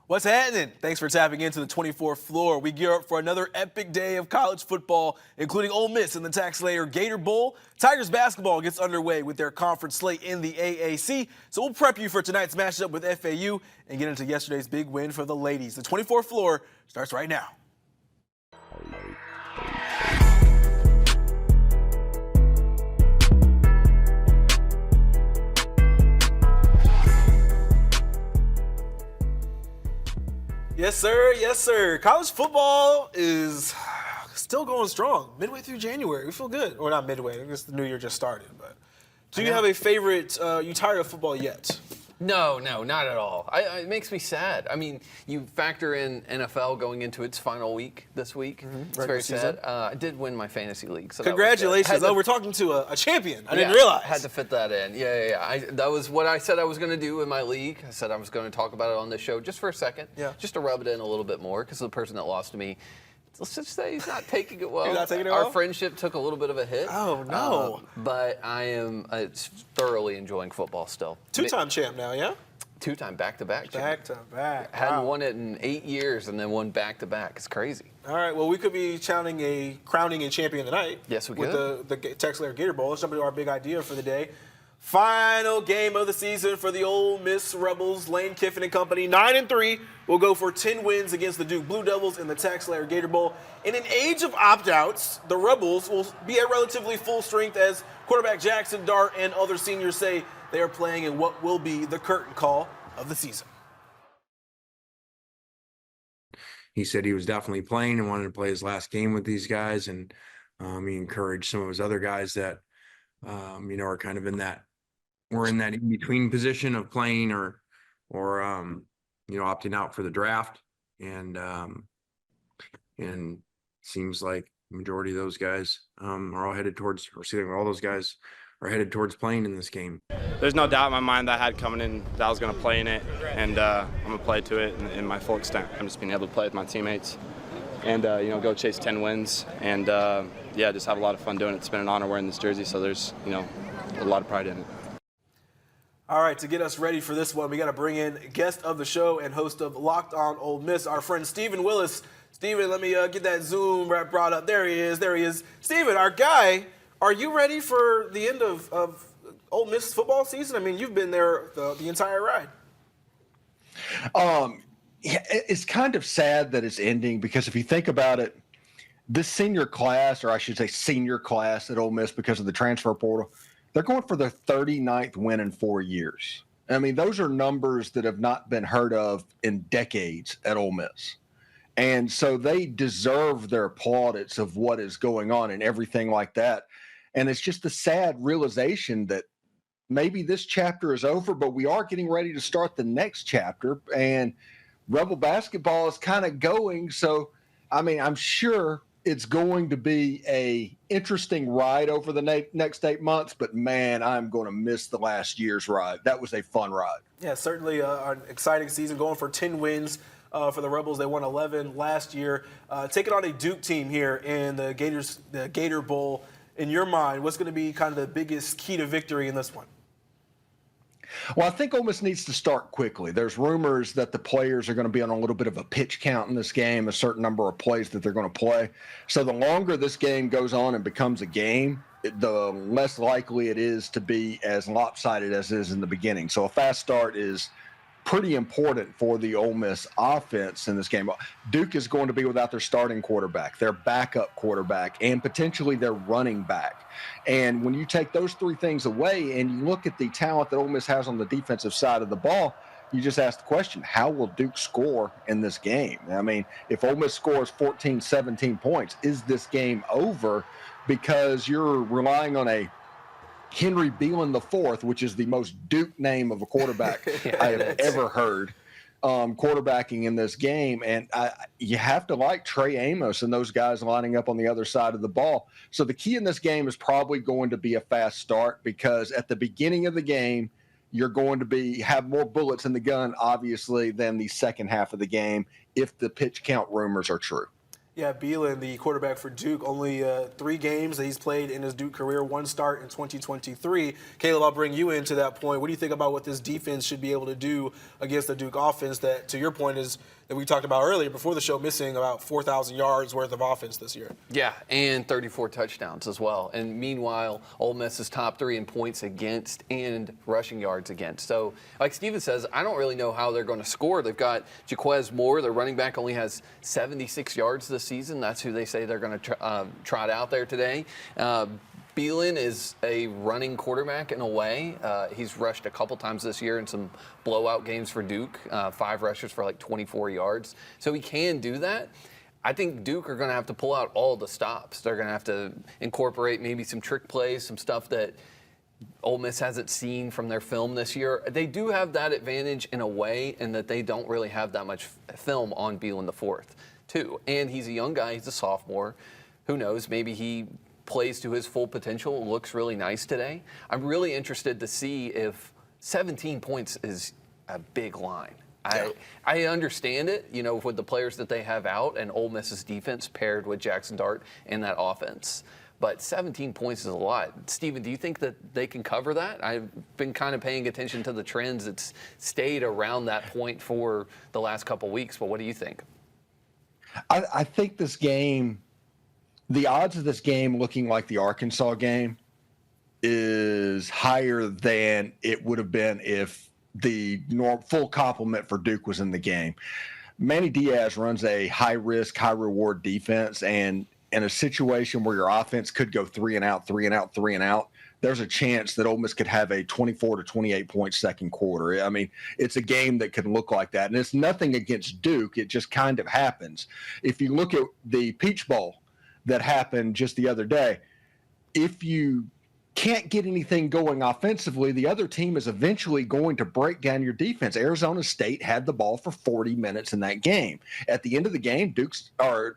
What's happening? Thanks for tapping into the 24th floor. We gear up for another epic day of college football, including Ole Miss in the tax-layer Gator Bowl. Tigers basketball gets underway with their conference slate in the AAC. So we'll prep you for tonight's matchup with FAU and get into yesterday's big win for the ladies. The 24th floor starts right now. Yes, sir. Yes, sir. College football is still going strong. Midway through January. We feel good. Or not midway. I guess the new year just started. But do you have a favorite? You tired of football yet? No, not at all. It makes me sad. I mean, you factor in NFL going into its final week this week. It's very sad. I did win my fantasy league. So congratulations. We're talking to a champion. I didn't realize. Had to fit that in. Yeah. That was what I said I was going to do in my league. I said I was going to talk about it on this show just for a second. Yeah. Just to rub it in a little bit more because the person that lost to me, let's just say he's not taking it well. He's not taking it well? Our friendship took a little bit of a hit. Oh, no. But I am thoroughly enjoying football still. Two-time champ now, yeah? Two-time back-to-back champ. Back-to-back. Hadn't won it in 8 years and then won back-to-back. It's crazy. All right, well, we could be crowning a champion tonight. Yes, we could. With the tax-layer Gator Bowl. Let's jump into our big idea for the day. Final game of the season for the Ole Miss Rebels. Lane Kiffin and company, 9-3, will go for 10 wins against the Duke Blue Devils in the tax-layer Gator Bowl. In an age of opt-outs, the Rebels will be at relatively full strength as quarterback Jackson Dart and other seniors say they are playing in what will be the curtain call of the season. He said he was definitely playing and wanted to play his last game with these guys, and he encouraged some of his other guys that are kind of in that in-between position of playing or opting out for the draft, and seems like the majority of those guys are all headed towards, all those guys are headed towards playing in this game. There's no doubt in my mind that I had coming in that I was going to play in it, and I'm going to play to it in my full extent. I'm just being able to play with my teammates and, go chase 10 wins and, just have a lot of fun doing it. It's been an honor wearing this jersey, so there's, a lot of pride in it. All right, to get us ready for this one, we got to bring in guest of the show and host of Locked On Ole Miss, our friend Stephen Willis. Stephen, let me get that Zoom brought up. There he is. Stephen, our guy, are you ready for the end of Ole Miss football season? I mean, you've been there the entire ride. It's kind of sad that it's ending because if you think about it, this senior class, or I should say senior class at Ole Miss because of the transfer portal, they're going for their 39th win in 4 years. I mean, those are numbers that have not been heard of in decades at Ole Miss. And so they deserve their plaudits of what is going on and everything like that. And it's just a sad realization that maybe this chapter is over, but we are getting ready to start the next chapter. And Rebel basketball is kind of going. So, I mean, I'm sure it's going to be a interesting ride over the next 8 months, but man, I'm going to miss the last year's ride. That was a fun ride. Yeah, certainly an exciting season, going for 10 wins for the Rebels. They won 11 last year. Taking on a Duke team here in the Gator Bowl. In your mind, what's going to be kind of the biggest key to victory in this one? Well, I think Ole Miss needs to start quickly. There's rumors that the players are going to be on a little bit of a pitch count in this game, a certain number of plays that they're going to play. So the longer this game goes on and becomes a game, the less likely it is to be as lopsided as it is in the beginning. So a fast start is pretty important for the Ole Miss offense in this game. Duke is going to be without their starting quarterback, their backup quarterback, and potentially their running back. And when you take those three things away and you look at the talent that Ole Miss has on the defensive side of the ball, you just ask the question, how will Duke score in this game? I mean, if Ole Miss scores 14, 17 points, is this game over? Because you're relying on a Henry Beelan IV, which is the most Duke name of a quarterback I have ever heard, quarterbacking in this game. And you have to like Trey Amos and those guys lining up on the other side of the ball. So the key in this game is probably going to be a fast start because at the beginning of the game, you're going to have more bullets in the gun, obviously, than the second half of the game if the pitch count rumors are true. Yeah, Beelan, the quarterback for Duke, only 3 games that he's played in his Duke career, 1 start in 2023. Caleb, I'll bring you into that point. What do you think about what this defense should be able to do against the Duke offense that, to your point, is that we talked about earlier before the show, missing about 4,000 yards worth of offense this year? Yeah, and 34 touchdowns as well. And meanwhile, Ole Miss is top 3 in points against and rushing yards against. So, like Steven says, I don't really know how they're going to score. They've got Jaquez Moore, their running back, only has 76 yards this season. That's who they say they're going to trot out there today. Beelan is a running quarterback in a way. He's rushed a couple times this year in some blowout games for Duke, 5 rushes for like 24 yards. So he can do that. I think Duke are going to have to pull out all the stops. They're going to have to incorporate maybe some trick plays, some stuff that Ole Miss hasn't seen from their film this year. They do have that advantage in a way in that they don't really have that much film on Beelan the fourth, too. And he's a young guy. He's a sophomore. Who knows? Maybe he plays to his full potential, looks really nice today. I'm really interested to see if 17 points is a big line. I understand it, with the players that they have out and Ole Miss's defense paired with Jackson Dart and that offense. But 17 points is a lot. Steven, do you think that they can cover that? I've been kind of paying attention to the trends. It's stayed around that point for the last couple weeks, but what do you think? I think this game, the odds of this game looking like the Arkansas game is higher than it would have been if the full complement for Duke was in the game. Manny Diaz runs a high-risk, high-reward defense, and in a situation where your offense could go 3 and out, 3 and out, 3 and out, there's a chance that Ole Miss could have a 24 to 28 point second quarter. I mean, it's a game that could look like that. And it's nothing against Duke. It just kind of happens. If you look at the Peach Bowl that happened just the other day, if you can't get anything going offensively, the other team is eventually going to break down your defense. Arizona State had the ball for 40 minutes in that game. At the end of the game,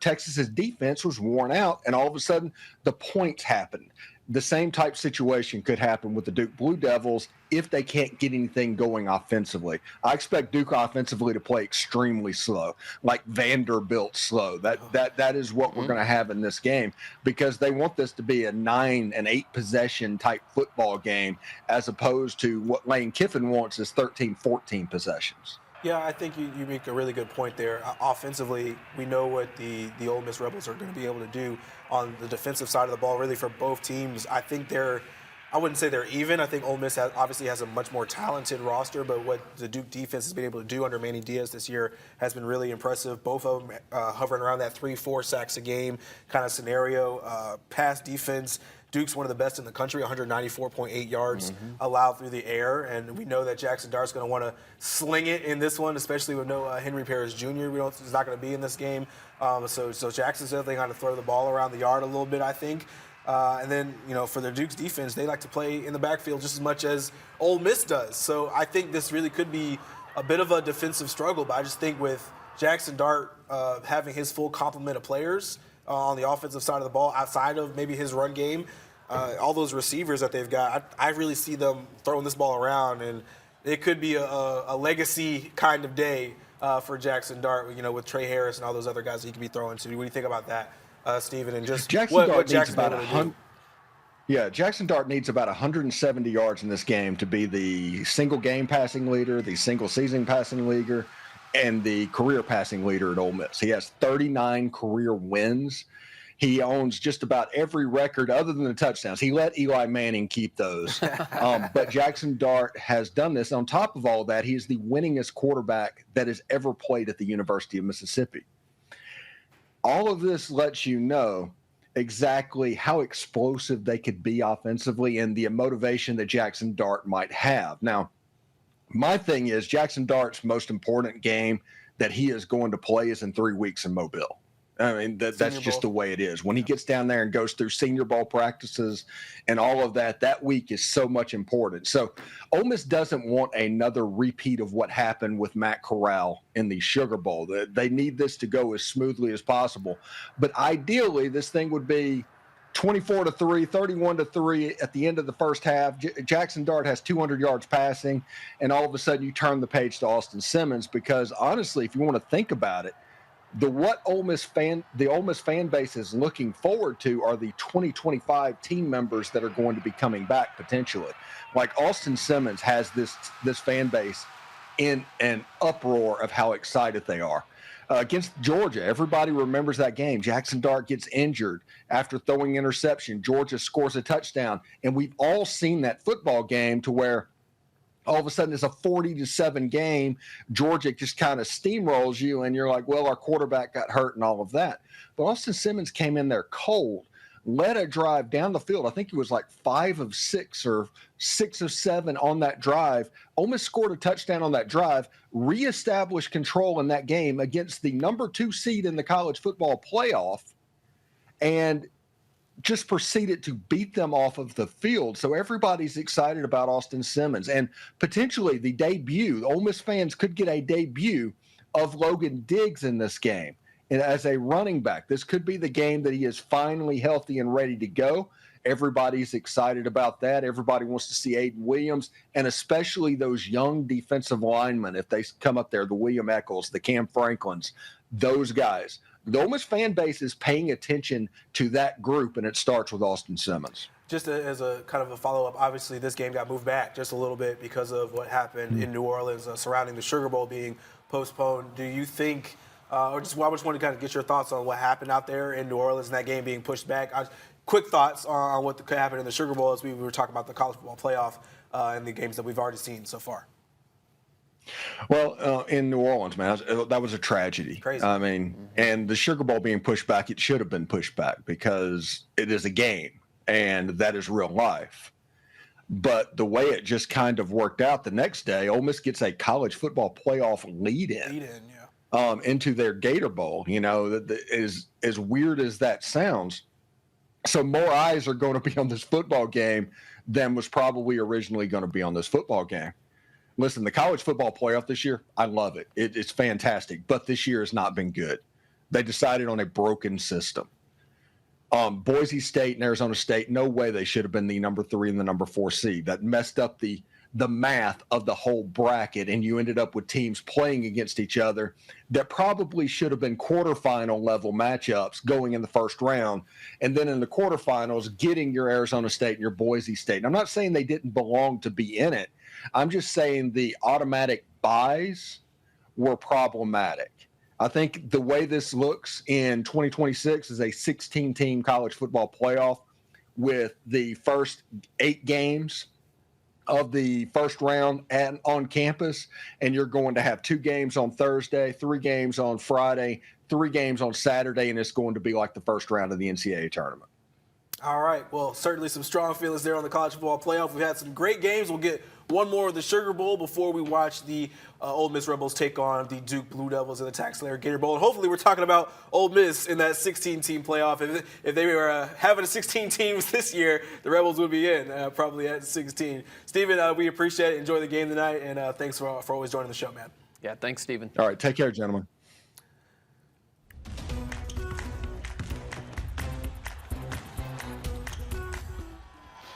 Texas's defense was worn out, and all of a sudden the points happened. The same type situation could happen with the Duke Blue Devils if they can't get anything going offensively. I expect Duke offensively to play extremely slow, like Vanderbilt slow. That is what we're going to have in this game, because they want this to be a 9 and 8 possession type football game, as opposed to what Lane Kiffin wants is 13, 14 possessions. Yeah, I think you make a really good point there. Offensively, we know what the Ole Miss Rebels are going to be able to do on the defensive side of the ball, really, for both teams. I think I wouldn't say they're even. I think Ole Miss obviously has a much more talented roster, but what the Duke defense has been able to do under Manny Diaz this year has been really impressive. Both of them hovering around that 3-4 sacks a game kind of scenario. Pass defense, Duke's one of the best in the country, 194.8 yards allowed through the air, and we know that Jackson Dart's going to want to sling it in this one, especially with no Henry Parrish Jr. He's not going to be in this game, so Jackson's definitely going to throw the ball around the yard a little bit, I think. And then, for the Duke's defense, they like to play in the backfield just as much as Ole Miss does. So I think this really could be a bit of a defensive struggle, but I just think with Jackson Dart having his full complement of players on the offensive side of the ball, outside of maybe his run game, all those receivers that they've got, I really see them throwing this ball around, and it could be a legacy kind of day for Jackson Dart, with Trey Harris and all those other guys that he could be throwing to. What do you think about that, Steven, and just what Jackson Dart needs about Jackson Dart needs about 170 yards in this game to be the single game passing leader, the single season passing leader, and the career passing leader at Ole Miss. He has 39 career wins. He owns just about every record other than the touchdowns. He let Eli Manning keep those. But Jackson Dart has done this. On top of all that, he is the winningest quarterback that has ever played at the University of Mississippi. All of this lets you know exactly how explosive they could be offensively and the motivation that Jackson Dart might have. Now, my thing is Jackson Dart's most important game that he is going to play is in 3 weeks in Mobile. I mean, that's just the way it is. When he gets down there and goes through Senior Bowl practices and all of that, that week is so much important. So Ole Miss doesn't want another repeat of what happened with Matt Corral in the Sugar Bowl. They need this to go as smoothly as possible. But ideally, this thing would be 24-3, 31-3 at the end of the first half. Jackson Dart has 200 yards passing, and all of a sudden you turn the page to Austin Simmons, because honestly, if you want to think about it, The Ole Miss fan base is looking forward to are the 2025 team members that are going to be coming back potentially. Like Austin Simmons has this fan base in an uproar of how excited they are. Against Georgia, everybody remembers that game. Jackson Dart gets injured after throwing interception. Georgia scores a touchdown, and we've all seen that football game to where all of a sudden it's a 40-7 game. Georgia just kind of steamrolls you, and you're like, well, our quarterback got hurt and all of that. But Austin Simmons came in there cold, led a drive down the field. I think he was like 5 of 6 or 6 of 7 on that drive. Ole Miss scored a touchdown on that drive, reestablished control in that game against the number 2 seed in the college football playoff, and just proceeded to beat them off of the field. So everybody's excited about Austin Simmons and potentially the debut. Ole Miss fans could get a debut of Logan Diggs in this game. And as a running back, this could be the game that he is finally healthy and ready to go. Everybody's excited about that. Everybody wants to see Aiden Williams, and especially those young defensive linemen, if they come up there, the William Eccles, the Cam Franklins, those guys. The Ole Miss fan base is paying attention to that group, and it starts with Austin Simmons. Just as a kind of a follow-up, obviously this game got moved back just a little bit because of what happened in New Orleans surrounding the Sugar Bowl being postponed. Do you think, I just want to kind of get your thoughts on what happened out there in New Orleans and that game being pushed back? Quick thoughts on what could happen in the Sugar Bowl as we were talking about the college football playoff and the games that we've already seen so far. Well, in New Orleans, man, that was a tragedy. Crazy. I mean, and the Sugar Bowl being pushed back, it should have been pushed back because it is a game, and that is real life. But the way it just kind of worked out, the next day, Ole Miss gets a college football playoff lead-in into their Gator Bowl. You know, as weird as that sounds. So more eyes are going to be on this football game than was probably originally going to be on this football game. Listen, the college football playoff this year, I love it. It's fantastic, but this year has not been good. They decided on a broken system. Boise State and Arizona State, no way they should have been the number 3 and the number 4 seed. That messed up the math of the whole bracket, and you ended up with teams playing against each other that probably should have been quarterfinal level matchups going in the first round, and then in the quarterfinals getting your Arizona State and your Boise State. And I'm not saying they didn't belong to be in it. I'm just saying the automatic buys were problematic. I think the way this looks in 2026 is a 16-team college football playoff with the first 8 games of the first round on campus, and you're going to have 2 games on Thursday, 3 games on Friday, 3 games on Saturday, and it's going to be like the first round of the NCAA tournament. All right. Well, certainly some strong feelings there on the college football playoff. We've had some great games. We'll get one more of the Sugar Bowl before we watch the Ole Miss Rebels take on the Duke Blue Devils in the TaxSlayer Gator Bowl. And hopefully we're talking about Ole Miss in that 16-team playoff. If they were having 16 teams this year, the Rebels would be in, probably at 16. Steven, we appreciate it. Enjoy the game tonight, and thanks for always joining the show, man. Yeah, thanks, Steven. All right. Take care, gentlemen.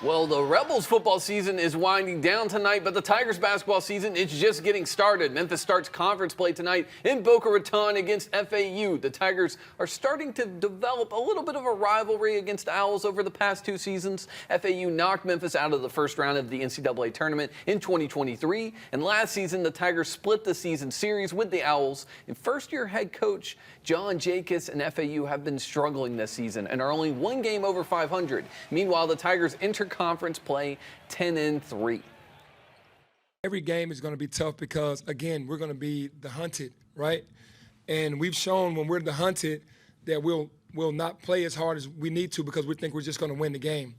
Well, the Rebels football season is winding down tonight, but the Tigers basketball season is just getting started. Memphis starts conference play tonight in Boca Raton against FAU. The Tigers are starting to develop a little bit of a rivalry against Owls over the past 2 seasons. FAU knocked Memphis out of the first round of the NCAA tournament in 2023, and last season the Tigers split the season series with the Owls. And first-year head coach John Jacobs and FAU have been struggling this season and are only 1 game over 500. Meanwhile, the Tigers interconference play 10-3. Every game is going to be tough because, again, we're going to be the hunted, right? And we've shown when we're the hunted that we'll not play as hard as we need to because we think we're just going to win the game.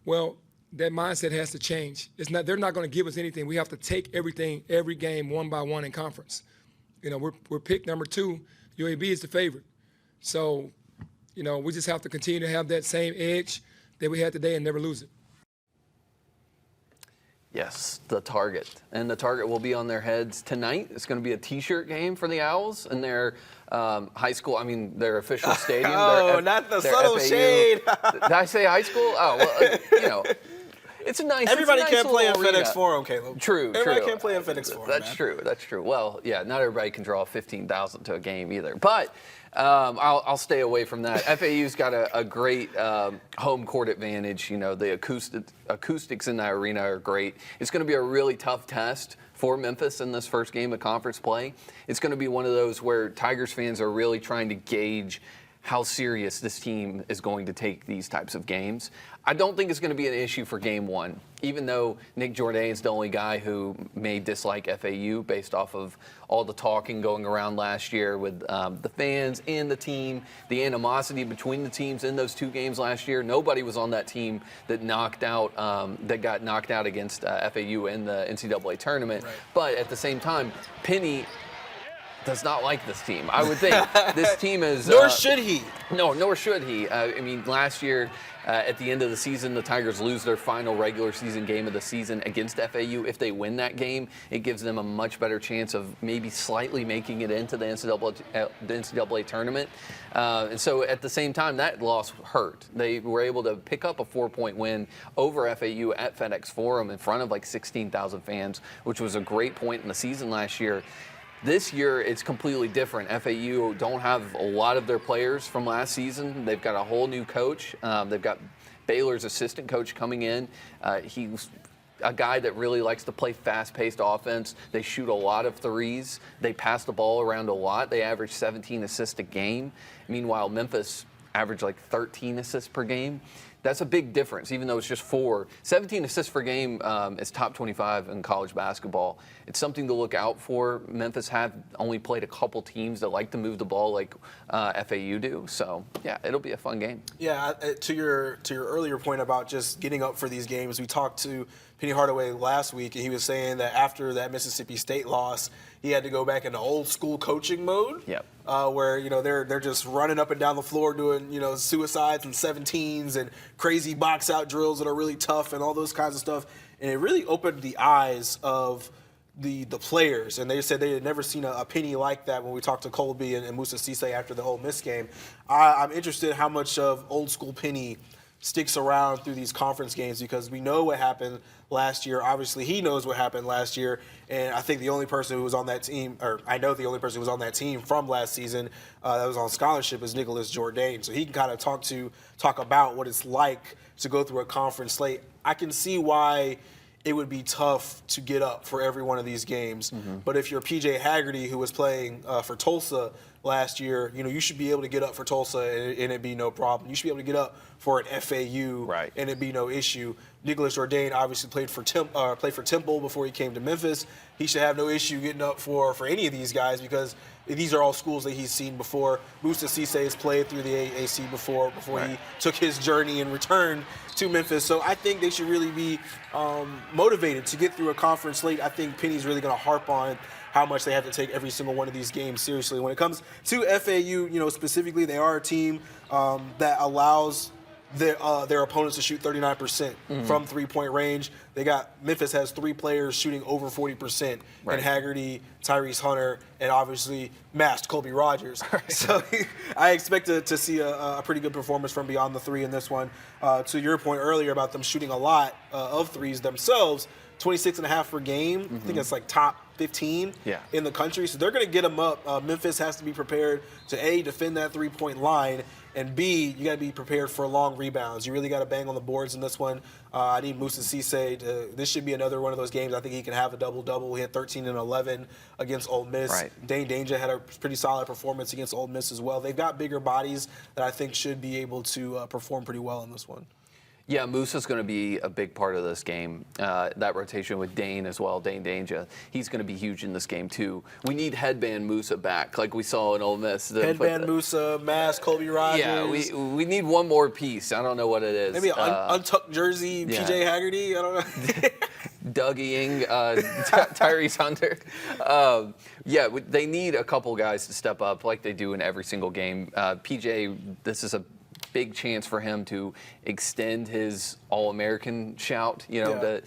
Well, that mindset has to change. They're not going to give us anything. We have to take everything, every game, 1 by 1 in conference. You know, we're picked number 2. UAB is the favorite. So, you know, we just have to continue to have that same edge that we had today and never lose it. Yes, the target. And the target will be on their heads tonight. It's going to be a T-shirt game for the Owls in their high school, their official stadium. Not the subtle shade. Did I say high school? Oh, well, you know. It's a nice. Everybody it's a nice can't play in little FedEx arena. Forum, Caleb. True. Everybody can't play in FedEx Forum. That's man. true. That's true. Well, yeah, not everybody can draw 15,000 to a game either. But I'll stay away from that. FAU's got a great home court advantage. You know, the acoustics in that arena are great. It's going to be a really tough test for Memphis in this first game of conference play. It's going to be one of those where Tigers fans are really trying to gauge how serious this team is going to take these types of games. I don't think it's going to be an issue for game one, even though Nick Jourdain's the only guy who may dislike FAU based off of all the talking going around last year with the fans and the team, the animosity between the teams in those two games last year. Nobody was on that team that got knocked out against FAU in the NCAA tournament. Right. But at the same time, Penny does not like this team. I would think this team is. Nor should he. No, nor should he. I mean, last year at the end of the season, the Tigers lose their final regular season game of the season against FAU. If they win that game, it gives them a much better chance of maybe slightly making it into the NCAA tournament. And so at the same time, that loss hurt. They were able to pick up a 4-point win over FAU at FedEx Forum in front of like 16,000 fans, which was a great point in the season last year. This year, it's completely different. FAU don't have a lot of their players from last season. They've got a whole new coach. They've got Baylor's assistant coach coming in. He's a guy that really likes to play fast-paced offense. They shoot a lot of threes. They pass the ball around a lot. They average 17 assists a game. Meanwhile, Memphis averaged like 13 assists per game. That's a big difference, even though it's just 4. 17 assists per game is top 25 in college basketball. It's something to look out for. Memphis have only played a couple teams that like to move the ball like FAU do. So, yeah, it'll be a fun game. Yeah, to your earlier point about just getting up for these games, we talked to Penny Hardaway last week, and he was saying that after that Mississippi State loss, he had to go back into old school coaching mode. Yep. Where they're just running up and down the floor doing suicides and 17s and crazy box out drills that are really tough and all those kinds of stuff, and it really opened the eyes of the players, and they said they had never seen a Penny like that when we talked to Colby and Musa Cisse after the Ole Miss game. I'm interested how much of old school Penny sticks around through these conference games, because we know what happened last year. Obviously, he knows what happened last year, and I think the only person who was on that team, or I know the only person who was on that team from last season that was on scholarship is Nicholas Jourdain. So he can kind of talk about what it's like to go through a conference slate. I can see why it would be tough to get up for every one of these games. Mm-hmm. But if you're PJ Haggerty, who was playing for Tulsa last year, you should be able to get up for Tulsa and it'd be no problem. You should be able to get up for an FAU right, and it'd be no issue. Nicholas Jourdain obviously played for Temple before he came to Memphis. He should have no issue getting up for any of these guys, because these are all schools that he's seen before. Musa Cisse has played through the AAC before right, he took his journey and returned to Memphis. So I think they should really be motivated to get through a conference slate. I think Penny's really going to harp on how much they have to take every single one of these games seriously. When it comes to FAU, specifically, they are a team that allows their opponents to shoot 39% from three-point range. Memphis has 3 players shooting over 40%, right, and Haggerty, Tyrese Hunter, and obviously masked Colby Rogers. Right. So I expect to see a pretty good performance from beyond the 3 in this one. To your point earlier about them shooting a lot of threes themselves, 26.5 per game. I think it's like top 15 in the country. So they're going to get them up. Memphis has to be prepared to A, defend that 3-point line, and B, you got to be prepared for long rebounds. You really got to bang on the boards in this one. I need Musa Cisse this should be another one of those games. I think he can have a double-double. He had 13 and 11 against Ole Miss. Right. Dane Danger had a pretty solid performance against Ole Miss as well. They've got bigger bodies that I think should be able to perform pretty well in this one. Yeah, Musa's going to be a big part of this game. That rotation with Dane as well, Dane Danger. He's going to be huge in this game, too. We need headband Musa back, like we saw in Ole Miss. Headband Musa, mask Colby Rogers. Yeah, we need one more piece. I don't know what it is. Maybe an untucked jersey, PJ Haggerty. I don't know. Dougieing, Tyrese Hunter. They need a couple guys to step up like they do in every single game. PJ, this is a big chance for him to extend his All-American shout. You know,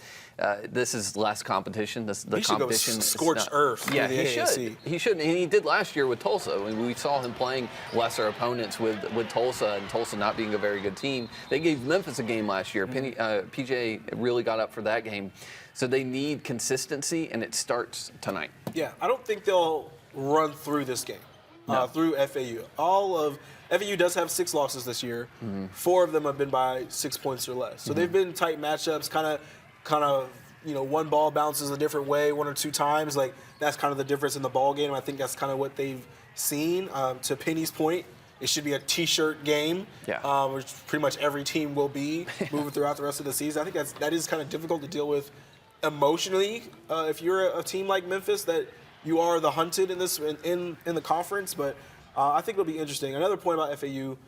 this is less competition. The he should competition go scorched earth. Yeah, the he AAC. should. He should, and he did last year with Tulsa. I mean, we saw him playing lesser opponents with Tulsa, and Tulsa not being a very good team. They gave Memphis a game last year. PJ really got up for that game. So they need consistency, and it starts tonight. Yeah, I don't think they'll run through this game, through FAU. FAU does have 6 losses this year. 4 of them have been by 6 points or less. So they've been tight matchups, kind of, you know, one ball bounces a different way 1 or 2 times. Like, that's kind of the difference in the ball game. I think that's kind of what they've seen. To Penny's point, it should be a T-shirt game, which pretty much every team will be moving throughout the rest of the season. I think that is kind of difficult to deal with emotionally if you're a team like Memphis, that you are the hunted in the conference. But I think it'll be interesting. Another point about FAU,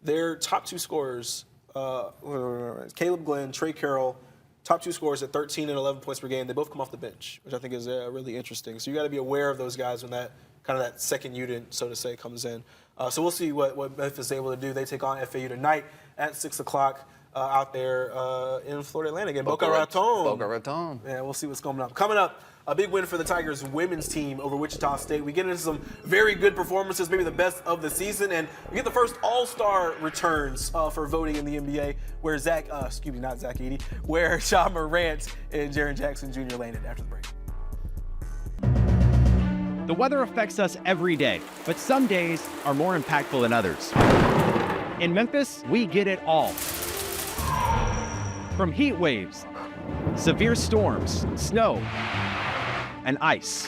their top 2 scorers, Caleb Glenn, Trey Carroll, top 2 scorers at 13 and 11 points per game. They both come off the bench, which I think is really interesting. So you got to be aware of those guys when that second unit, so to say, comes in. So we'll see what Memphis is able to do. They take on FAU tonight at 6 o'clock out there in Florida Atlantic again. Boca Raton. Yeah, we'll see what's going on. Coming up, a big win for the Tigers women's team over Wichita State. We get into some very good performances, maybe the best of the season, and we get the first all-star returns for voting in the NBA, where where Sean Morant and Jaren Jackson Jr. landed after the break. The weather affects us every day, but some days are more impactful than others. In Memphis, we get it all. From heat waves, severe storms, snow, and ice.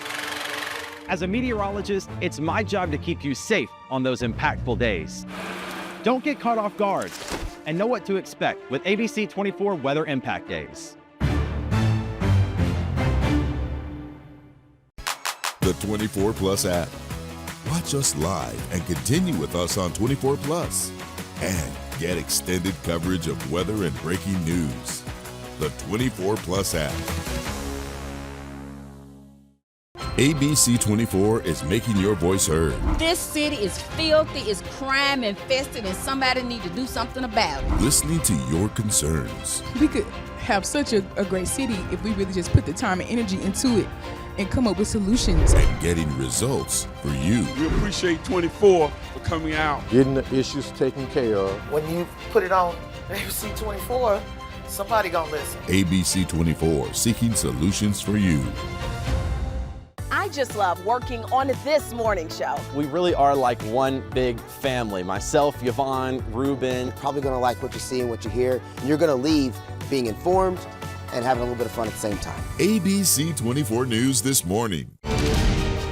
As a meteorologist, it's my job to keep you safe on those impactful days. Don't get caught off guard and know what to expect with ABC 24 Weather Impact Days. The 24 Plus app. Watch us live and continue with us on 24 Plus. And get extended coverage of weather and breaking news. The 24 Plus app. ABC 24 is making your voice heard. This city is filthy, it's crime infested, and somebody need to do something about it. Listening to your concerns. We could have such a great city if we really just put the time and energy into it and come up with solutions. And getting results for you. We appreciate 24 for coming out. Getting the issues taken care of. When you put it on ABC 24, somebody gonna listen. ABC 24, seeking solutions for you. I just love working on this morning show. We really are like one big family. Myself, Yvonne, Ruben. Probably gonna like what you see and what you hear. And you're gonna leave being informed and having a little bit of fun at the same time. ABC 24 News this morning.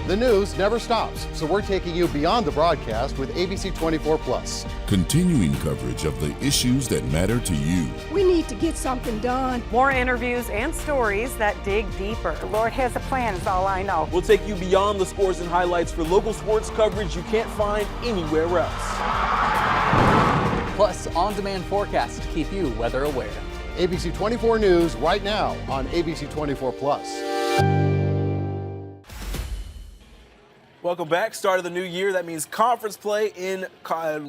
The news never stops, so we're taking you beyond the broadcast with ABC 24 Plus. Continuing coverage of the issues that matter to you. We need to get something done. More interviews and stories that dig deeper. The Lord has a plan, is all I know. We'll take you beyond the scores and highlights for local sports coverage you can't find anywhere else. Plus, on-demand forecasts to keep you weather aware. ABC 24 News right now on ABC 24 Plus. Welcome back. Start of the new year. That means conference play in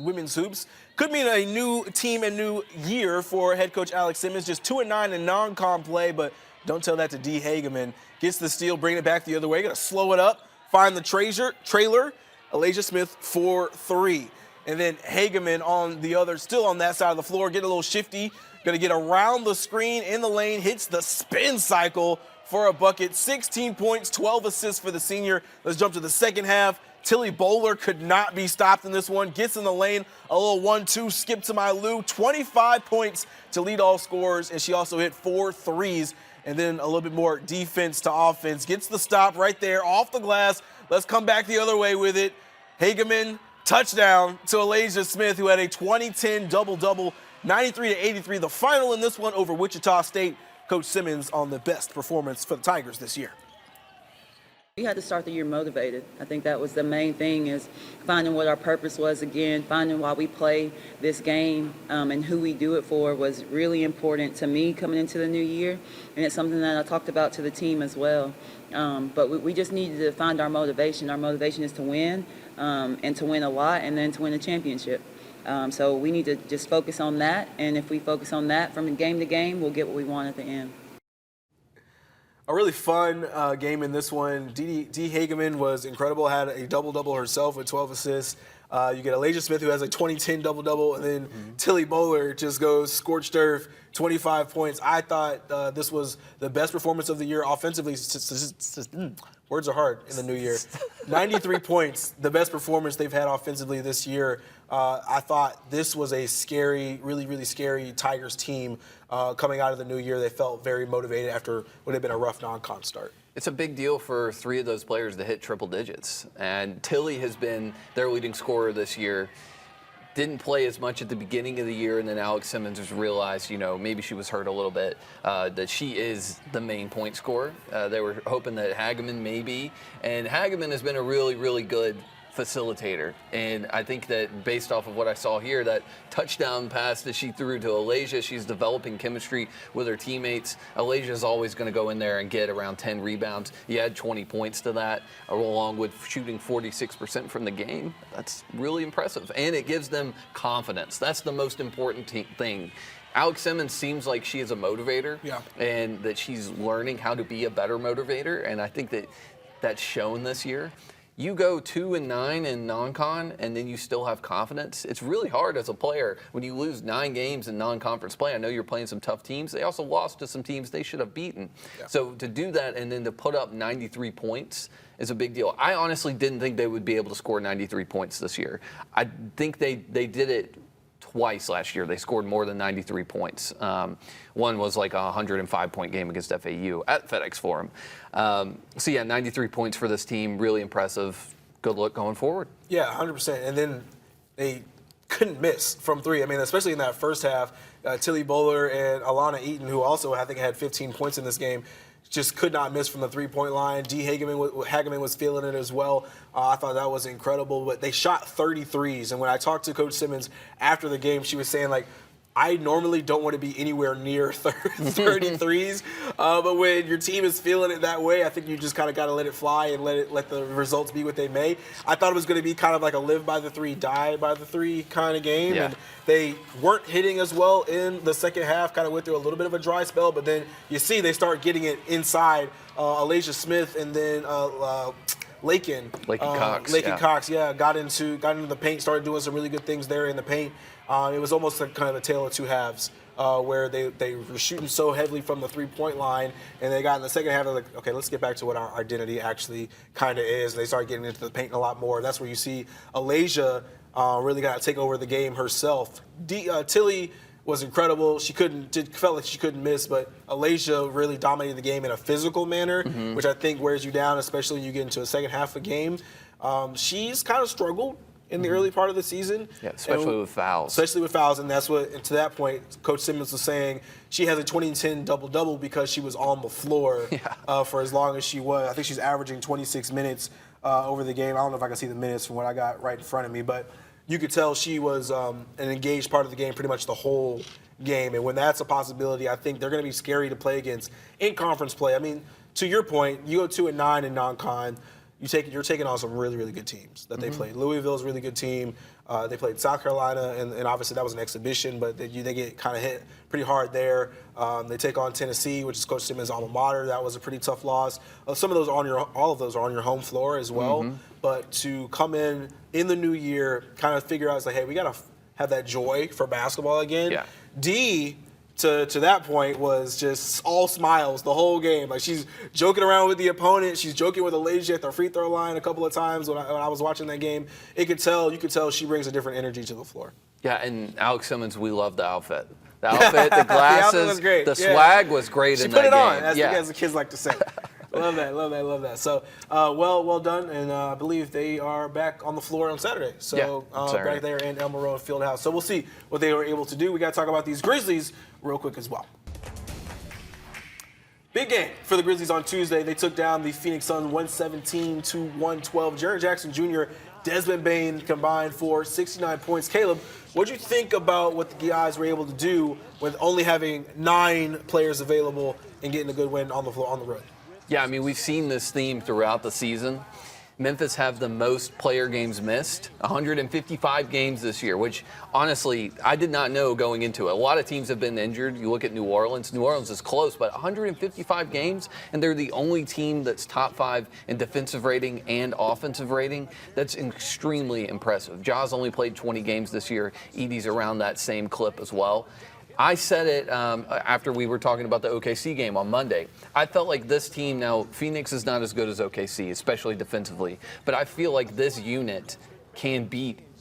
women's hoops. Could mean a new team and new year for head coach Alex Simmons. Just 2-9 in non-con play, but don't tell that to D. Hageman. Gets the steal, bringing it back the other way. Going to slow it up, find the trailer. Elijah Smith for 3. And then Hageman on the other, still on that side of the floor, get a little shifty. Going to get around the screen in the lane, hits the spin cycle for a bucket. 16 points, 12 assists for the senior. Let's jump to the second half. Tilly Bowler could not be stopped in this one. Gets in the lane, a little 1-2, skip to my Lou. 25 points to lead all scorers, and she also hit 4 threes. And then a little bit more defense to offense. Gets the stop right there off the glass. Let's come back the other way with it. Hageman, touchdown to Elijah Smith, who had a 20-10 double-double, 93-83. The final in this one over Wichita State. Coach Simmons on the best performance for the Tigers this year. We had to start the year motivated. I think that was the main thing, is finding what our purpose was again, finding why we play this game and who we do it for was really important to me coming into the new year. And it's something that I talked about to the team as well. But we just needed to find our motivation. Our motivation is to win and to win a lot and then to win a championship. So we need to just focus on that, and if we focus on that from game to game, we'll get what we want at the end. A really fun game in this one. Dee Hageman was incredible, had a double-double herself with 12 assists. You get Elijah Smith, who has a 20-10 double-double, and then Tilly Bowler just goes scorched earth, 25 points. I thought this was the best performance of the year offensively. Words are hard in the new year. 93 points, the best performance they've had offensively this year. I thought this was a scary, really, really scary Tigers team coming out of the new year. They felt very motivated after what had been a rough non-con start. It's a big deal for 3 of those players to hit triple digits. And Tilly has been their leading scorer this year. Didn't play as much at the beginning of the year, and then Alex Simmons has realized, maybe she was hurt a little bit, that she is the main point scorer. They were hoping that Hageman maybe, and Hageman has been a really, really good facilitator. And I think that based off of what I saw here, that touchdown pass that she threw to Alasia, she's developing chemistry with her teammates. Alasia is always going to go in there and get around 10 rebounds. You add 20 points to that, along with shooting 46% from the game. That's really impressive. And it gives them confidence. That's the most important thing. Alex Simmons seems like she is a motivator, and that she's learning how to be a better motivator. And I think that that's shown this year. You go 2-9 in non-con, and then you still have confidence. It's really hard as a player when you lose 9 games in non-conference play. I know you're playing some tough teams. They also lost to some teams they should have beaten. So to do that and then to put up 93 points is a big deal. I honestly didn't think they would be able to score 93 points this year. I think they did it twice last year. They scored more than 93 points. One was like a 105-point game against FAU at FedEx Forum. 93 points for this team, really impressive. Good look going forward. Yeah, 100%. And then they couldn't miss from 3. I mean, especially in that first half, Tilly Bowler and Alana Eaton, who also I think had 15 points in this game, just could not miss from the 3-point line. Dee Hageman was feeling it as well. I thought that was incredible. But they shot 33s. And when I talked to Coach Simmons after the game, she was saying, I normally don't want to be anywhere near 33s, but when your team is feeling it that way, I think you just kind of got to let it fly and let the results be what they may. I thought it was going to be kind of like a live by the 3, die by the 3 kind of game, and they weren't hitting as well in the second half, kind of went through a little bit of a dry spell, but then you see they start getting it inside. Elijah Smith and then Lakin Cox got into the paint, started doing some really good things there in the paint. It was almost like kind of a tale of two halves where they were shooting so heavily from the 3-point line, and they got in the second half, they're like, okay, let's get back to what our identity actually kind of is. And they started getting into the paint a lot more. That's where you see Alasia really got to take over the game herself. Tilly was incredible. Felt like she couldn't miss, but Alasia really dominated the game in a physical manner, which I think wears you down, especially when you get into a second half of the game. She's kind of struggled in the early part of the season. Yeah, especially with fouls. And that's what, and to that point, Coach Simmons was saying she has a 20-10 double-double because she was on the floor for as long as she was. I think she's averaging 26 minutes over the game. I don't know if I can see the minutes from what I got right in front of me, but you could tell she was an engaged part of the game pretty much the whole game. And when that's a possibility, I think they're going to be scary to play against in conference play. I mean, to your point, you go 2-9 in non-con. You're taking on some really, really good teams that they played. Louisville's a really good team. They played South Carolina, and obviously that was an exhibition, but they get kind of hit pretty hard there. They take on Tennessee, which is Coach Simmons' alma mater. That was a pretty tough loss. All of those are on your home floor as well. But to come in the new year, kind of figure out, it's like, hey, we got to have that joy for basketball again. Yeah. Dee, to that point, was just all smiles the whole game. Like, she's joking around with the opponent. She's joking with Alasia at the free throw line a couple of times when I was watching that game. You could tell she brings a different energy to the floor. Yeah, and Alex Simmons, we love the outfit. The outfit, the glasses, the outfit was great. The swag was great in that game. She put it on, as the kids like to say. Love that. So, well done, and I believe they are back on the floor on Saturday. So, back there in Elmer Road Fieldhouse. So we'll see what they were able to do. We got to talk about these Grizzlies real quick as well. Big game for the Grizzlies on Tuesday. They took down the Phoenix Suns 117-112. Jaren Jackson Jr., Desmond Bane combined for 69 points. Caleb, what did you think about what the guys were able to do with only having 9 players available and getting a good win on the road? Yeah, I mean, we've seen this theme throughout the season. Memphis have the most player games missed, 155 games this year, which honestly, I did not know going into it. A lot of teams have been injured. You look at New Orleans. New Orleans is close, but 155 games, and they're the only team that's top 5 in defensive rating and offensive rating. That's extremely impressive. Ja's only played 20 games this year. Edey's around that same clip as well. I said it after we were talking about the OKC game on Monday. I felt like this team, now Phoenix is not as good as OKC, especially defensively, but I feel like this unit can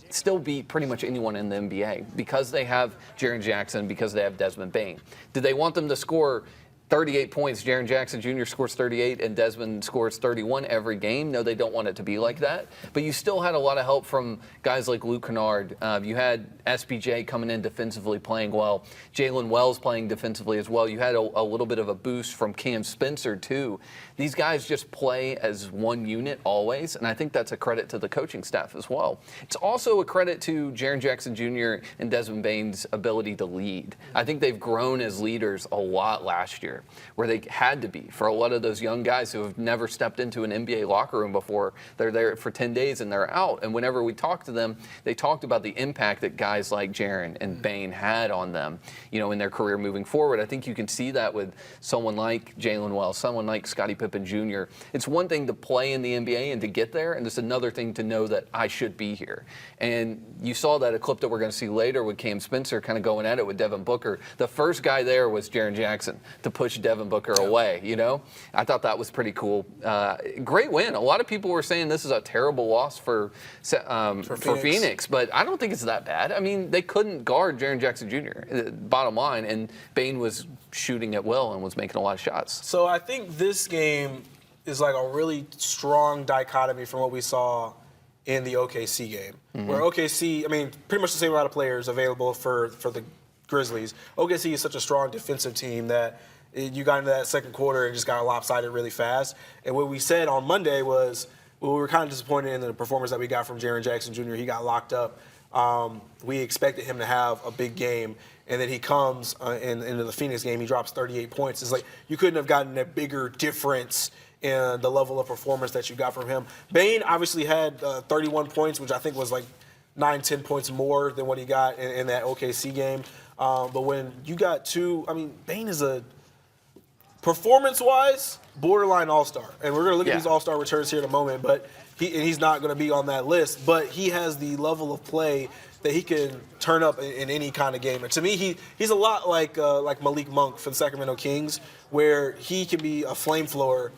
still beat pretty much anyone in the NBA because they have Jaren Jackson, because they have Desmond Bane. Did they want them to score 38 points? Jaren Jackson Jr. scores 38 and Desmond scores 31 every game. No, they don't want it to be like that. But you still had a lot of help from guys like Luke Kennard. You had SPJ coming in defensively playing well. Jalen Wells playing defensively as well. You had a little bit of a boost from Cam Spencer too. These guys just play as one unit always, and I think that's a credit to the coaching staff as well. It's also a credit to Jaren Jackson Jr. and Desmond Bane's ability to lead. I think they've grown as leaders a lot last year, where they had to be for a lot of those young guys who have never stepped into an NBA locker room before. They're there for 10 days and they're out. And whenever we talked to them, they talked about the impact that guys like Jaren and Bane had on them, in their career moving forward. I think you can see that with someone like Jalen Wells, someone like Scottie Pippen Jr. It's one thing to play in the NBA and to get there, and it's another thing to know that I should be here. And you saw that a clip that we're going to see later with Cam Spencer kind of going at it with Devin Booker. The first guy there was Jaren Jackson to push Devin Booker away, I thought that was pretty cool. Great win. A lot of people were saying this is a terrible loss for Phoenix, but I don't think it's that bad. I mean, they couldn't guard Jaren Jackson Jr., bottom line, and Bane was shooting at will and was making a lot of shots. So I think this game is like a really strong dichotomy from what we saw in the OKC game, where OKC, pretty much the same amount of players available for the Grizzlies. OKC is such a strong defensive team that you got into that second quarter and just got lopsided really fast. And what we said on Monday was, we were kind of disappointed in the performance that we got from Jaren Jackson Jr. He got locked up. We expected him to have a big game, and then he comes into the Phoenix game. He drops 38 points. It's like you couldn't have gotten a bigger difference in the level of performance that you got from him. Bane obviously had 31 points, which I think was like 9-10 points more than what he got in that OKC game. But when you got Bane is a performance-wise borderline all-star, and we're going to look at these all-star returns here in a moment. But he's not going to be on that list. But he has the level of play that he can turn up in any kind of game. And to me, he's a lot like Malik Monk for the Sacramento Kings, where he can be a flamethrower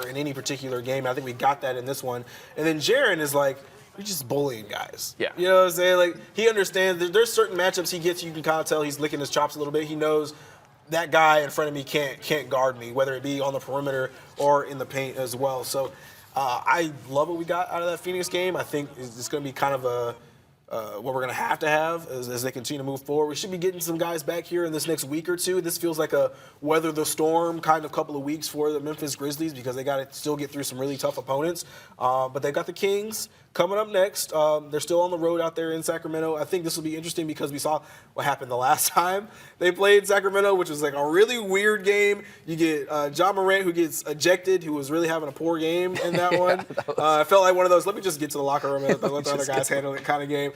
in any particular game. I think we got that in this one. And then Jaren is like, you're just bullying guys. Yeah. You know what I'm saying? Like, he understands there's certain matchups he gets, you can kind of tell he's licking his chops a little bit. He knows that guy in front of me can't guard me, whether it be on the perimeter or in the paint as well. So I love what we got out of that Phoenix game. I think it's going to be kind of what we're going to have as they continue to move forward. We should be getting some guys back here in this next week or two. This feels like a weather the storm kind of couple of weeks for the Memphis Grizzlies because they got to still get through some really tough opponents. But they got the Kings coming up next. They're still on the road out there in Sacramento. I think this will be interesting because we saw what happened the last time they played Sacramento, which was like a really weird game. You get John Morant, who gets ejected, who was really having a poor game in that one. I felt like one of those, let me just get to the locker room and let the other guys handle it kind of game.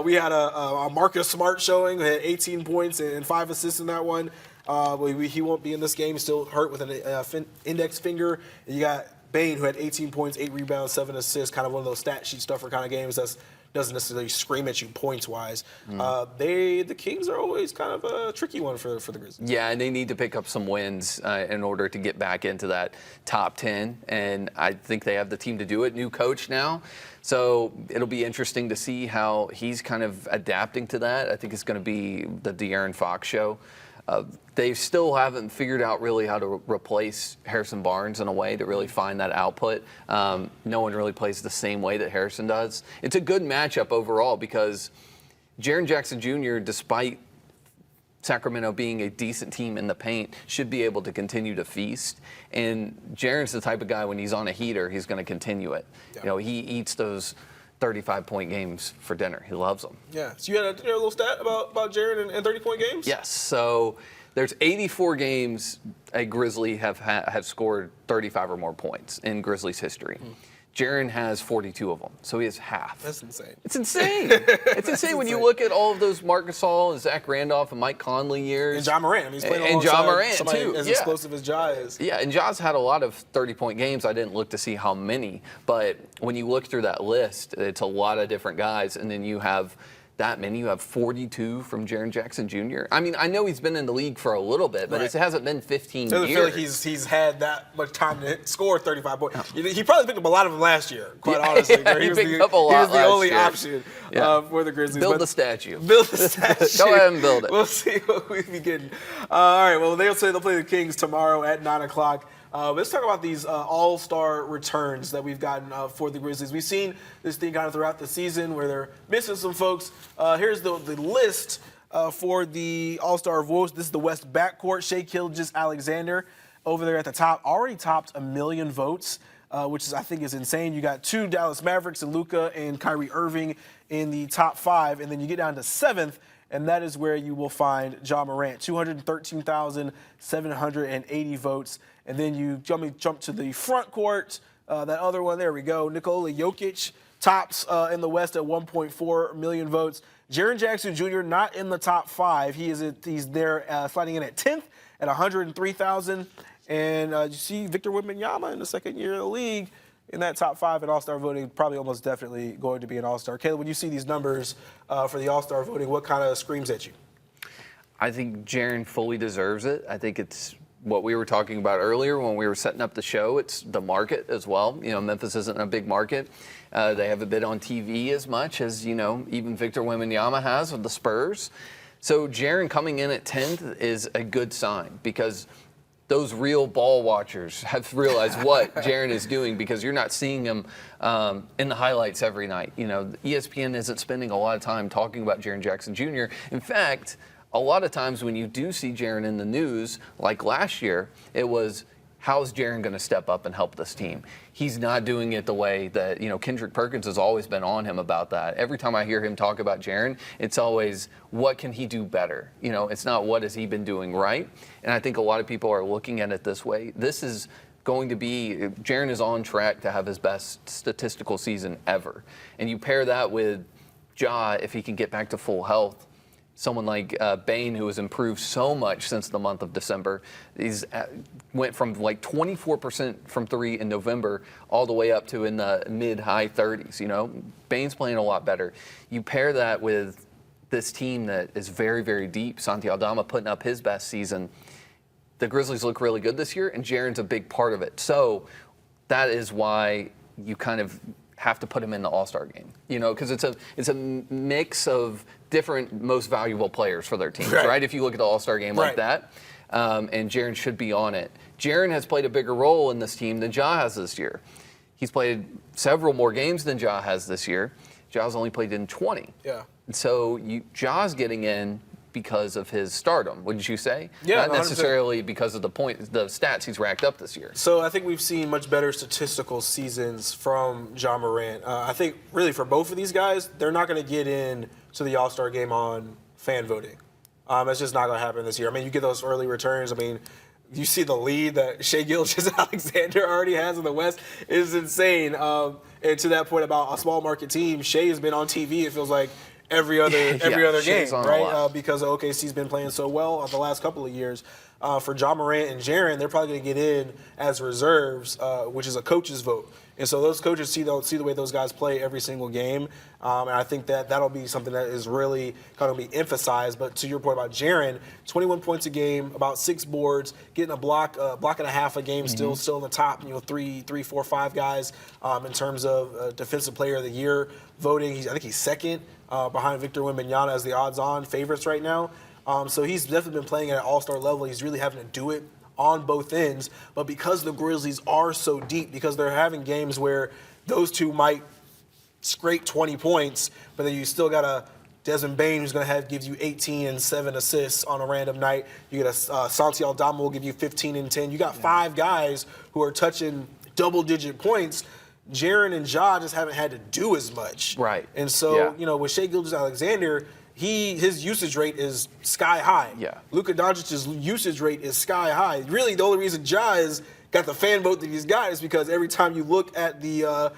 We had a Marcus Smart showing, who had 18 points and 5 assists in that one. He won't be in this game. He's still hurt with an index finger. And you got Bane, who had 18 points, 8 rebounds, 7 assists, kind of one of those stat sheet stuffer kind of games that doesn't necessarily scream at you points-wise. The Kings are always kind of a tricky one for the Grizzlies. Yeah, and they need to pick up some wins in order to get back into that top 10, and I think they have the team to do it. New coach now, so it'll be interesting to see how he's kind of adapting to that. I think it's going to be the De'Aaron Fox show. They still haven't figured out really how to replace Harrison Barnes in a way to really find that output. No one really plays the same way that Harrison does. It's a good matchup overall because Jaren Jackson Jr., despite Sacramento being a decent team in the paint, should be able to continue to feast. And Jaren's the type of guy, when he's on a heater, he's going to continue it. Yeah. He eats those 35-point games for dinner. He loves them. Yeah. So you had a little stat about Jaren and 30-point games? Yes. So there's 84 games a Grizzly have scored 35 or more points in Grizzlies history. Jaren has 42 of them, so he has half. That's insane. It's insane. It's insane when you look at all of those Marc Gasol and Zach Randolph and Mike Conley years. And John Morant. I mean, he's playing and John Morant, somebody too. as explosive as Ja is. Yeah, and Ja's had a lot of 30-point games. I didn't look to see how many, but when you look through that list, it's a lot of different guys, and then you have that many. You have 42 from Jaren Jackson Jr. I mean, I know he's been in the league for a little bit, but it hasn't been 15 years. I feel like he's had that much time to score 35 points. He probably picked up a lot of them last year, quite honestly. He picked up a lot. He was the only year. option for the Grizzlies. Build the statue. Build the statue. Go ahead and build it. We'll see what we be getting. All right, well, they'll say they'll play the Kings tomorrow at 9 o'clock. Let's talk about these all-star returns that we've gotten for the Grizzlies. We've seen this thing kind of throughout the season where they're missing some folks. Here's the list for the all-star votes. This is the West backcourt. Shai Gilgeous-Alexander over there at the top. Already topped 1 million votes, which is, I think is insane. You got 2 Dallas Mavericks and Luka and Kyrie Irving in the top 5. And then you get down to 7th, and that is where you will find Ja Morant, 213,780 votes. And then you jump to the front court, that other one, there we go. Nikola Jokic tops in the West at 1.4 million votes. Jaren Jackson Jr. not in the top 5. He's there sliding in at 10th at 103,000. And you see Victor Wembanyama in the second year of the league in that top 5 in All-Star voting, probably almost definitely going to be an All-Star. Caleb, when you see these numbers for the All-Star voting, what kind of screams at you? I think Jaren fully deserves it. I think it's what we were talking about earlier when we were setting up the show. It's the market as well. You know, Memphis isn't a big market. They haven't been on TV as much as, you know, even Victor Wembanyama has with the Spurs. So Jaren coming in at 10th is a good sign because those real ball watchers have realized what Jaren is doing because you're not seeing him in the highlights every night. You know, ESPN isn't spending a lot of time talking about Jaren Jackson Jr. In fact, a lot of times when you do see Jaren in the news, like last year, it was, how's Jaren going to step up and help this team? He's not doing it the way that, you know, Kendrick Perkins has always been on him about that. Every time I hear him talk about Jaren, it's always, what can he do better? You know, it's not what has he been doing right? And I think a lot of people are looking at it this way. This is going to be, Jaren is on track to have his best statistical season ever. And you pair that with Ja, if he can get back to full health, someone like Bane, who has improved so much since the month of December. He's went from like 24% from 3 in November all the way up to in the mid-high 30s. You know, Bane's playing a lot better. You pair that with this team that is very, very deep. Santi Aldama putting up his best season. The Grizzlies look really good this year, and Jaren's a big part of it. So that is why you kind of have to put him in the All-Star game, you know, because it's a mix of different most valuable players for their teams, right? If you look at the All-Star game like that, and Jaren should be on it. Jaren has played a bigger role in this team than Ja has this year. He's played several more games than Ja has this year. Ja's only played in 20. Yeah. And so Ja's getting in because of his stardom, wouldn't you say? Yeah, not 100%. necessarily because of the stats he's racked up this year. So I think we've seen much better statistical seasons from Ja Morant. I think really for both of these guys, they're not going to get in to the All-Star game on fan voting. That's just not going to happen this year. I mean, you get those early returns. I mean, you see the lead that Shai Gilgeous-Alexander already has in the West is insane. And to that point about a small market team, Shai has been on TV, it feels like, every other game, right? Because OKC's been playing so well the last couple of years. For Ja Morant and Jaren, they're probably going to get in as reserves, which is a coach's vote. And so those coaches see the way those guys play every single game. And I think that'll be something that is really kind of be emphasized. But to your point about Jaren, 21 points a game, about 6 boards, getting a block and a half a game, still in the top, 3, 4, 5 guys in terms of Defensive Player of the Year voting. I think he's second behind Victor Wembanyama as the odds-on favorites right now. So he's definitely been playing at an all-star level. He's really having to do it on both ends. But because the Grizzlies are so deep, because they're having games where those two might scrape 20 points, but then you still got a Desmond Bane who's going to gives you 18 and 7 assists on a random night. You get a Santi Aldama will give you 15 and 10. You got 5 guys who are touching double-digit points. Jaren and Ja just haven't had to do as much. Right. And so, with Shai Gilgeous-Alexander, his usage rate is sky high. Yeah. Luka Doncic's usage rate is sky high. Really, the only reason Ja is got the fan vote that he's got is because every time you look at your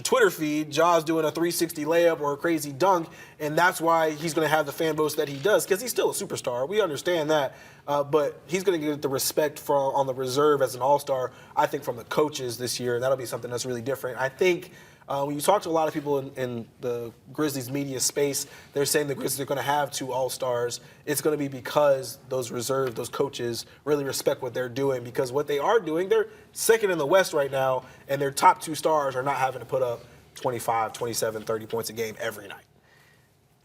Twitter feed, Ja's doing a 360 layup or a crazy dunk, and that's why he's going to have the fan votes that he does, because he's still a superstar. We understand that, but he's going to get the respect on the reserve as an all-star, I think, from the coaches this year. That'll be something that's really different. I think when you talk to a lot of people in the Grizzlies media space, they're saying the Grizzlies are going to have 2 all-stars. It's going to be because those coaches really respect what they're doing, because what they are doing, they're second in the West right now, and their top 2 stars are not having to put up 25, 27, 30 points a game every night.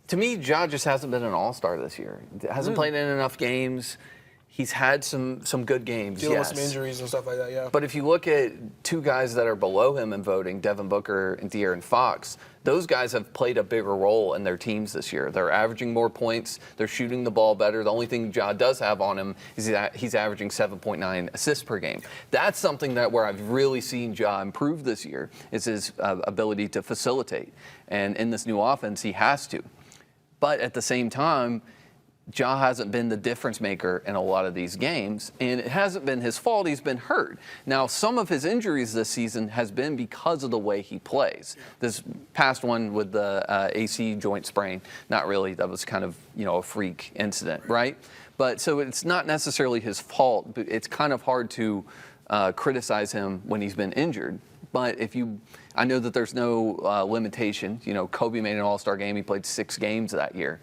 To me, Ja just hasn't been an all-star this year. Hasn't played in enough games. He's had some good games, Dealing yes. with some injuries and stuff like that, yeah. But if you look at 2 guys that are below him in voting, Devin Booker and De'Aaron Fox, those guys have played a bigger role in their teams this year. They're averaging more points. They're shooting the ball better. The only thing Ja does have on him is that he's averaging 7.9 assists per game. That's something where I've really seen Ja improve this year, is his ability to facilitate. And in this new offense, he has to. But at the same time, Ja hasn't been the difference maker in a lot of these games, and it hasn't been his fault. He's been hurt. Now, some of his injuries this season has been because of the way he plays. This past one with the AC joint sprain, not really. That was kind of, a freak incident, right? But so it's not necessarily his fault, but it's kind of hard to criticize him when he's been injured. But I know that there's no limitation. Kobe made an all-star game. He played 6 games that year.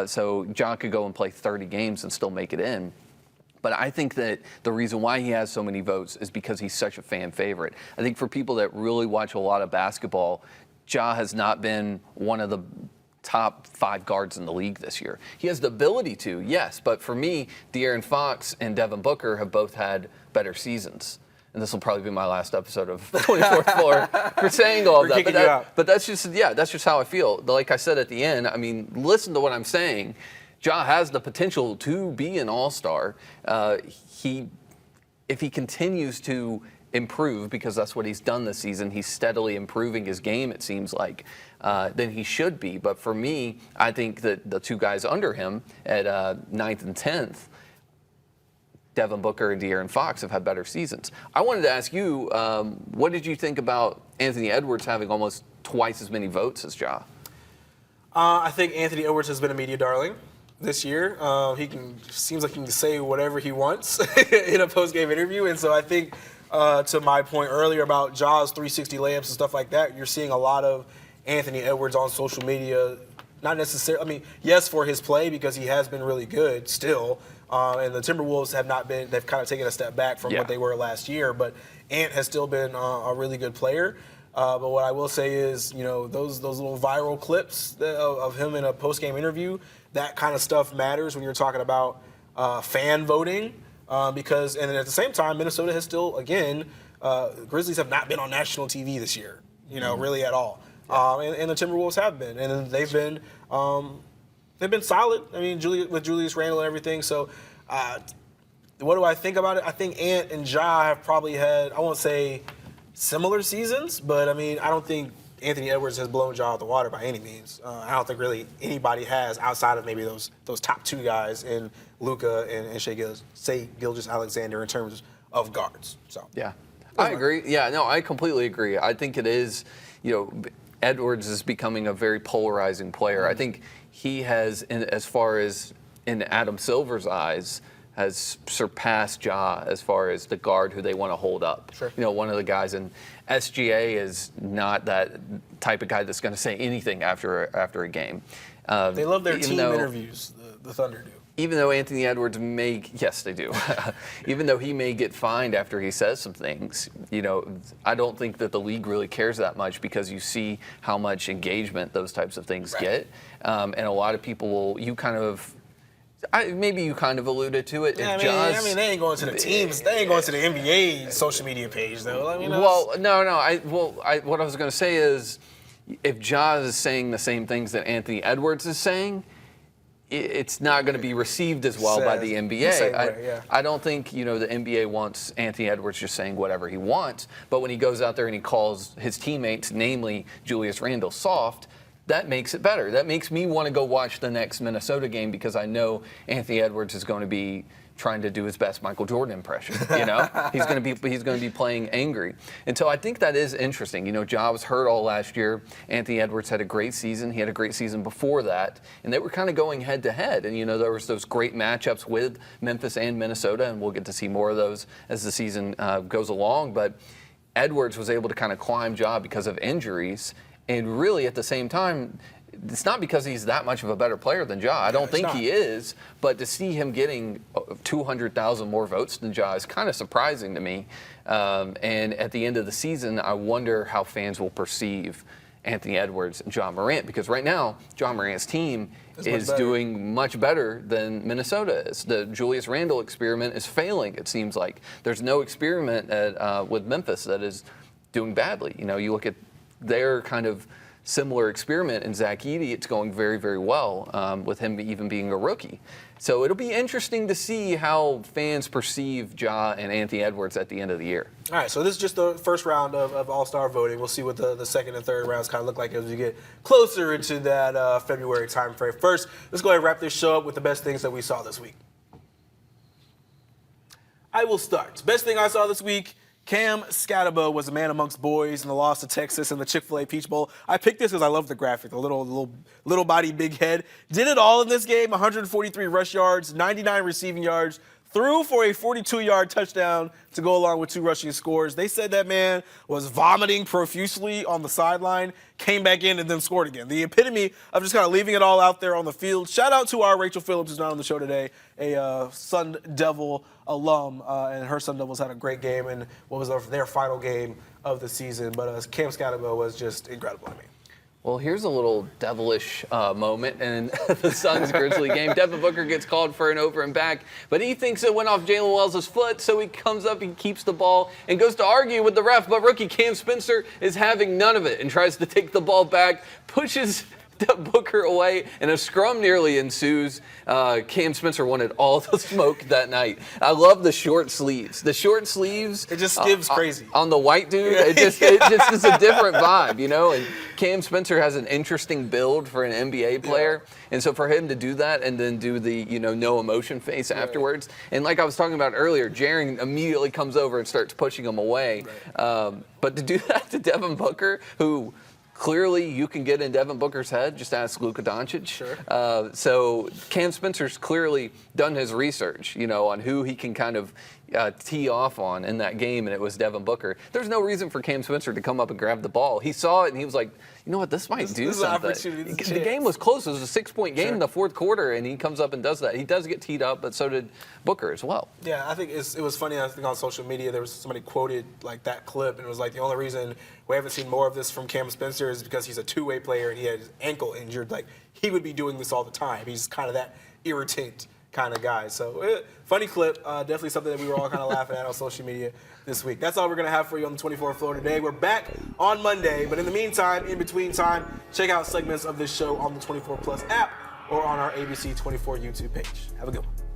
So Ja could go and play 30 games and still make it in. But I think that the reason why he has so many votes is because he's such a fan favorite. I think for people that really watch a lot of basketball, Ja has not been one of the top 5 guards in the league this year. He has the ability to, yes, but for me, De'Aaron Fox and Devin Booker have both had better seasons. And this will probably be my last episode of 24th Floor for saying all of that. But that's just how I feel. Like I said at the end, I mean, listen to what I'm saying. Ja has the potential to be an all-star. If he continues to improve, because that's what he's done this season, he's steadily improving his game, it seems like, then he should be. But for me, I think that the 2 guys under him at 9th and 10th, Devin Booker and De'Aaron Fox, have had better seasons. I wanted to ask you, what did you think about Anthony Edwards having almost twice as many votes as Ja? I think Anthony Edwards has been a media darling this year. Seems like he can say whatever he wants in a post-game interview, and so I think to my point earlier about Ja's 360 layups and stuff like that, you're seeing a lot of Anthony Edwards on social media. Not necessarily. I mean, yes, for his play, because he has been really good still. And the Timberwolves have not been, they've kind of taken a step back from what they were last year, but Ant has still been a really good player. But what I will say is, those little viral clips of him in a post-game interview, that kind of stuff matters when you're talking about fan voting. Because, and at the same time, Minnesota has still, again, Grizzlies have not been on national TV this year, really at all. And the Timberwolves have been, and they've been solid. I mean, with Julius Randle and everything. So, what do I think about it? I think Ant and Ja have probably had, I won't say similar seasons, but I mean, I don't think Anthony Edwards has blown Ja out the water by any means. I don't think really anybody has outside of maybe those top 2 guys in Luka and Shai Gilgeous-Alexander in terms of guards. So yeah, I agree. Yeah, no, I completely agree. I think it is, Edwards is becoming a very polarizing player. I think he has, as far as in Adam Silver's eyes, has surpassed Ja as far as the guard who they want to hold up. Sure. One of the guys in SGA is not that type of guy that's going to say anything after a game. They love their team interviews, the Thunder do. Even though Anthony Edwards yes, they do. Even though he may get fined after he says some things, I don't think that the league really cares that much, because you see how much engagement those types of things get. And a lot of people maybe you kind of alluded to it. Yeah, I mean, they ain't going to the teams. They ain't going to the NBA social media page, though. What I was going to say is, if Ja is saying the same things that Anthony Edwards is saying, it's not going to be received as well by the NBA. I don't think, the NBA wants Anthony Edwards just saying whatever he wants, but when he goes out there and he calls his teammates, namely Julius Randle, soft, that makes it better. That makes me want to go watch the next Minnesota game, because I know Anthony Edwards is going to be trying to do his best Michael Jordan impression. You know, he's going to be playing angry, and so I think that is interesting. You know, Ja was hurt all last year. Anthony Edwards had a great season. He had a great season before that, and they were kind of going head to head. And you know, there was those great matchups with Memphis and Minnesota, and we'll get to see more of those as the season goes along. But Edwards was able to kind of climb Ja because of injuries, and really at the same time, it's not because he's that much of a better player than Ja. I don't think he is, but to see him getting 200,000 more votes than Ja is kind of surprising to me. And at the end of the season, I wonder how fans will perceive Anthony Edwards and Ja Morant, because right now, Ja Morant's team is doing much better than Minnesota is. The Julius Randle experiment is failing, it seems like. There's no experiment with Memphis that is doing badly. You know, you look at their kind of similar experiment in Zach Edey, it's going very, very well with him even being a rookie. So it'll be interesting to see how fans perceive Ja and Anthony Edwards at the end of the year. All right, so this is just the first round of All-Star voting. We'll see what the second and third rounds kind of look like as we get closer into that February time frame. First, let's go ahead and wrap this show up with the best things that we saw this week. I will start. Best thing I saw this week, Cam Scatabo was a man amongst boys in the loss to Texas in the Chick-fil-A Peach Bowl. I picked this because I love the graphic, the little body, big head. Did it all in this game, 143 rush yards, 99 receiving yards, threw for a 42-yard touchdown to go along with 2 rushing scores. They said that man was vomiting profusely on the sideline, came back in, and then scored again. The epitome of just kind of leaving it all out there on the field. Shout out to our Rachel Phillips, who's not on the show today, a Sun Devil alum, and her Sun Devils had a great game in what was their final game of the season. But Cam Scatabo was just incredible to me. Well, here's a little devilish moment in the Suns-Grizzly game. Devin Booker gets called for an over and back, but he thinks it went off Jalen Wells' foot, so he comes up, he keeps the ball, and goes to argue with the ref, but rookie Cam Spencer is having none of it and tries to take the ball back, pushes Booker away, and a scrum nearly ensues. Cam Spencer wanted all the smoke that night. I love the short sleeves. The short sleeves. It just gives crazy. On the white dude, it just is a different vibe, you know? And Cam Spencer has an interesting build for an NBA player. Yeah. And so for him to do that and then do the, no emotion face afterwards. And like I was talking about earlier, Jaren immediately comes over and starts pushing him away. Right. But to do that to Devin Booker, who clearly you can get in Devin Booker's head, just ask Luka Doncic. Sure. So Cam Spencer's clearly done his research, on who he can kind of tee off on in that game, and it was Devin Booker. There's no reason for Cam Spencer to come up and grab the ball. He saw it, and he was like, you know what, this might do something. The game was close. It was a 6-point game in the fourth quarter, and he comes up and does that. He does get teed up, but so did Booker as well. Yeah, I think it was funny. I think on social media there was somebody quoted like that clip, and it was like the only reason we haven't seen more of this from Cam Spencer is because he's a two-way player and he had his ankle injured. Like, he would be doing this all the time. He's kind of that irritant kind of guy. So funny clip, definitely something that we were all kind of laughing at on social media this week. That's all we're going to have for you on the 24th floor today. We're back on Monday, but in the meantime, in between time, check out segments of this show on the 24 Plus app or on our ABC 24 YouTube page. Have a good one.